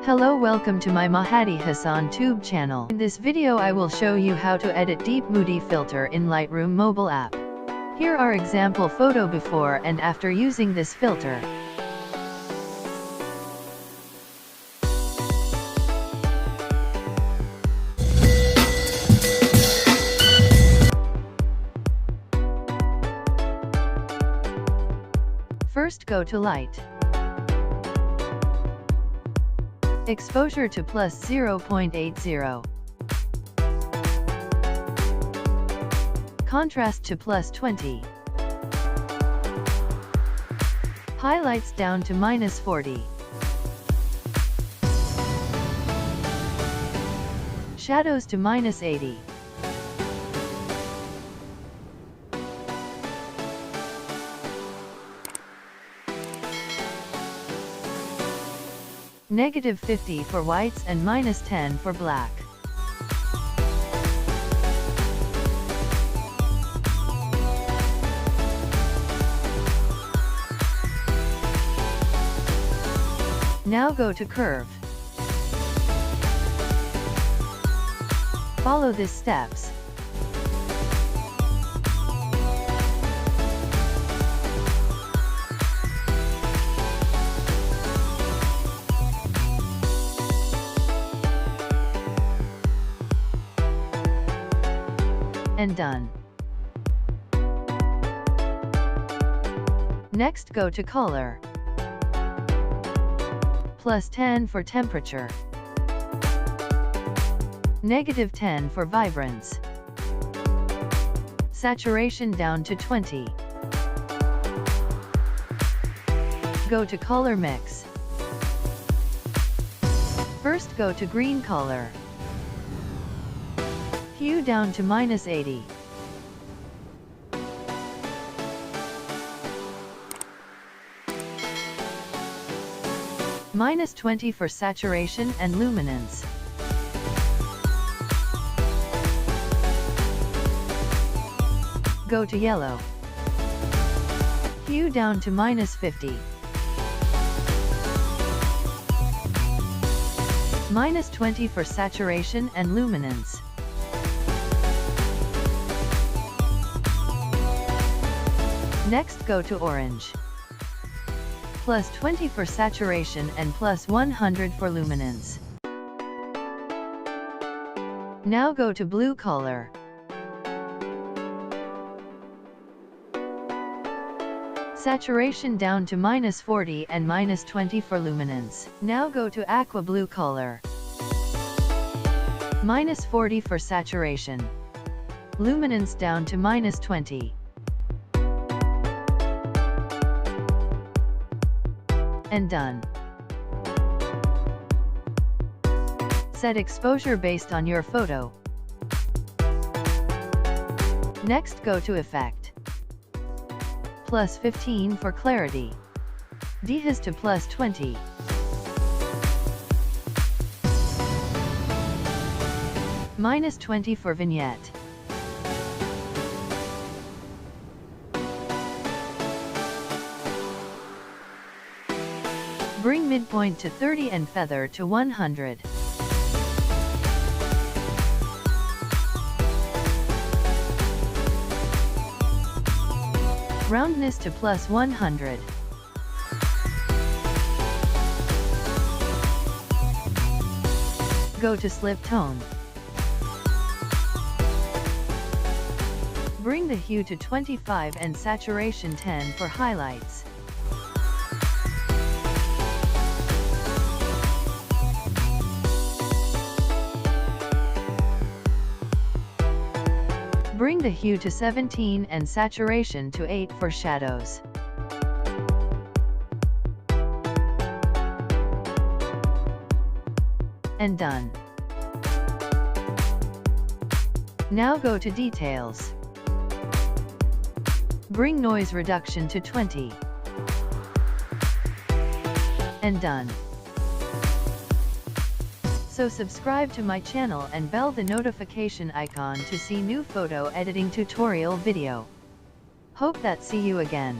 Hello, welcome to my Mahadi Hasan tube channel. In this video I will show you how to edit deep moody filter in Lightroom mobile app. Here are example photo before and after using this filter. First go to Light. Exposure to plus 0.80. Contrast to plus 20. Highlights down to minus 40. Shadows to minus 80. Negative 50 for whites and minus 10 for black. Now go to curve. Follow these steps. And done. Next go to color. Plus 10 for temperature. Negative 10 for vibrance. Saturation down to 20. Go to color mix. First go to green color. Hue down to minus 80. Minus 20 for saturation and luminance. Go to yellow. Hue down to minus 50. Minus 20 for saturation and luminance. Next go to orange. Plus 20 for saturation and plus 100 for luminance. Now go to blue color. Saturation down to minus 40 and minus 20 for luminance. Now go to aqua blue color. Minus 40 for saturation. Luminance down to minus 20. And done. Set exposure based on your photo. Next go to effect. Plus 15 for clarity. Dehaze to plus 20. Minus 20 for vignette. Bring midpoint to 30 and feather to 100. Roundness to plus 100. Go to slip tone. Bring the hue to 25 and saturation 10 for highlights. Bring the hue to 17 and saturation to 8 for shadows. And done. Now go to details. Bring noise reduction to 20. And done. So subscribe to my channel and bell the notification icon to see new photo editing tutorial video. Hope that see you again.